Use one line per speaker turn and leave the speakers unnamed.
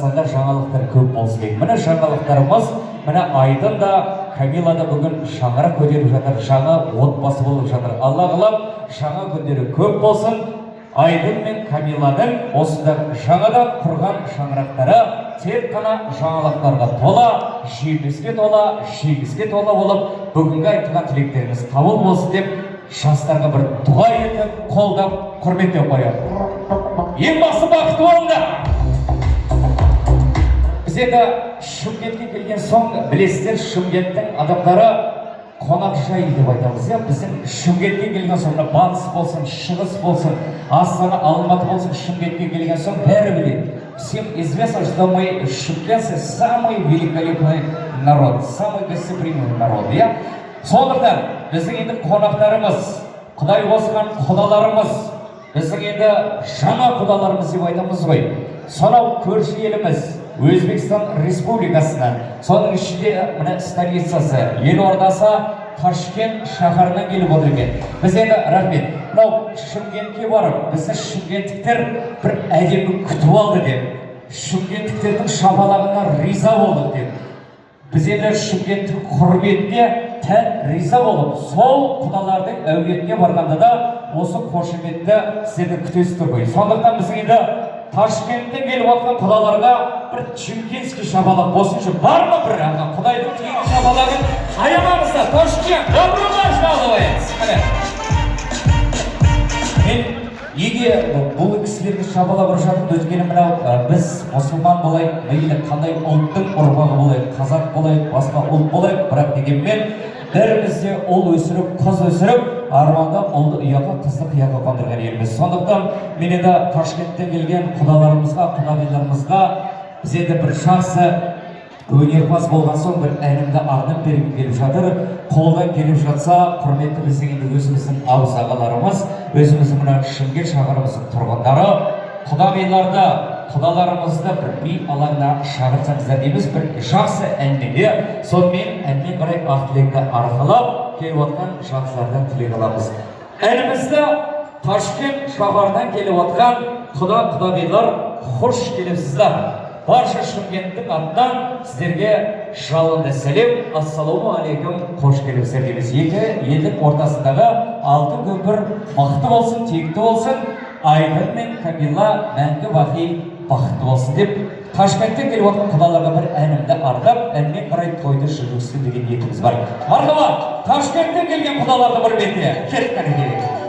Қазақстанда жаңалықтар көп болсын дейді. Міне жаңалықтарымыз, міне Айдын да, Камила да бүгін шаңырақ көтеріп жатыр, жаңа отбасы болып жатыр. Алла қалап, жаңа күндері көп болсын. Айдын мен Камиладың осында жаңадан құрған шаңырақтары тек қана жаңалықтарға тола, жеміске тола, жеңіске тола болып, бүгінгі айтылған тілектеріңіз қабыл болсын деп, жастарға бір дұға етіп, қолдап, құрметтеп қояды. Ең басты бақытты болыңдар. Біз енді Шымкентке келген соң, білесіздер, Шымкенттің адамдары қонақжай деп айтамыз. Біздің Шымкентке келген соң, батыс болсын, шығыс болсын, Астана, Алматы болсын, Шымкентке келген соң бәрі біледі. Всем известно, что мы шымкентцы самый великолепный народ, самый гостеприимный народ. Сондықтан біздің енді қонақтарымыз, Құдай қосқан құдаларымыз, біздің енді жаңа құдаларымыз деп айтамыз ғой. Сонау көрші еліміз Өзбекстан Республикасынан, соның ішінде мына столицасы, елордасы Ташкент шаһарынан келіп отыр екен. Біз енді рахмет. Мынау Шымкентке барып, бізді шымкенттіктер бір әдемі күтіп алды деп, шымкенттіктердің шапалағына риза болдық деп. Біз енді Шымкенттің құрметіне тән риза болып, сол құдалардың әулетіне барғанда да осы қошеметті сіздерді күтесіз тұр ғой. Сондықтан біз енді Ташкенттен келіп отқан құдаларға бір чемкинский шапалақ болсыншы. Бар ма бір аға? Құдайдың тегін шапалағын аямаңыздар. Ташкент, добро пожаловать! Мен неге бұл кісілерді шапалап жатырмын? Өйткені мынау біз мұсылман болайық, мейлі қандай ұлттың ұрпағы болайық, қазақ болайық, басқа ұлт болайық, бірақ дегенмен бәрімізде ұл өсіріп, қыз өсіріп, арманда ұлды ұяға, қызды қияға қондырған елміз. Сондықтан мен енді Ташкенттен келген құдаларымызға, құдағиларымызға біз енді бір жақсы өнерпаз болған соң бір әнімді арнап бергім келіп жатыр. Қолдан келіп жатса, құрметті біздің енді өзіміздің абыз ағаларымыз, өзіміздің мына Шымкент шаһарымыздың тұрғындары, құдағиларды, құдаларымызды бір би алаңына шақырсаңыздар дейміз, бір жақсы әнмен. Сонымен әнмен қарай ақ тілекті арқалап келіп отқан жақсылардан тілек аламыз. Әнімізді Ташкент шаһарынан келіп отқан құдағилар хош келіпсіздер. Барша Шымкенттің атынан сіздерге жалынды сәлем, ассаламу алейкум, қош келіпсіздер дейміз. Екі елдің ортасындағы алтын көпір мықты болсын, текті болсын, Айдын мен Камила мәңгі бақи бақытты болсын деп, Ташкенттен келіп отқан құдаларға бір әнімді ардап, әнмен қарай тойды жүргізсін деген ниетіміз бар. Мархабат, Ташкенттен келген құдаларды бір бетіне кеттік керек.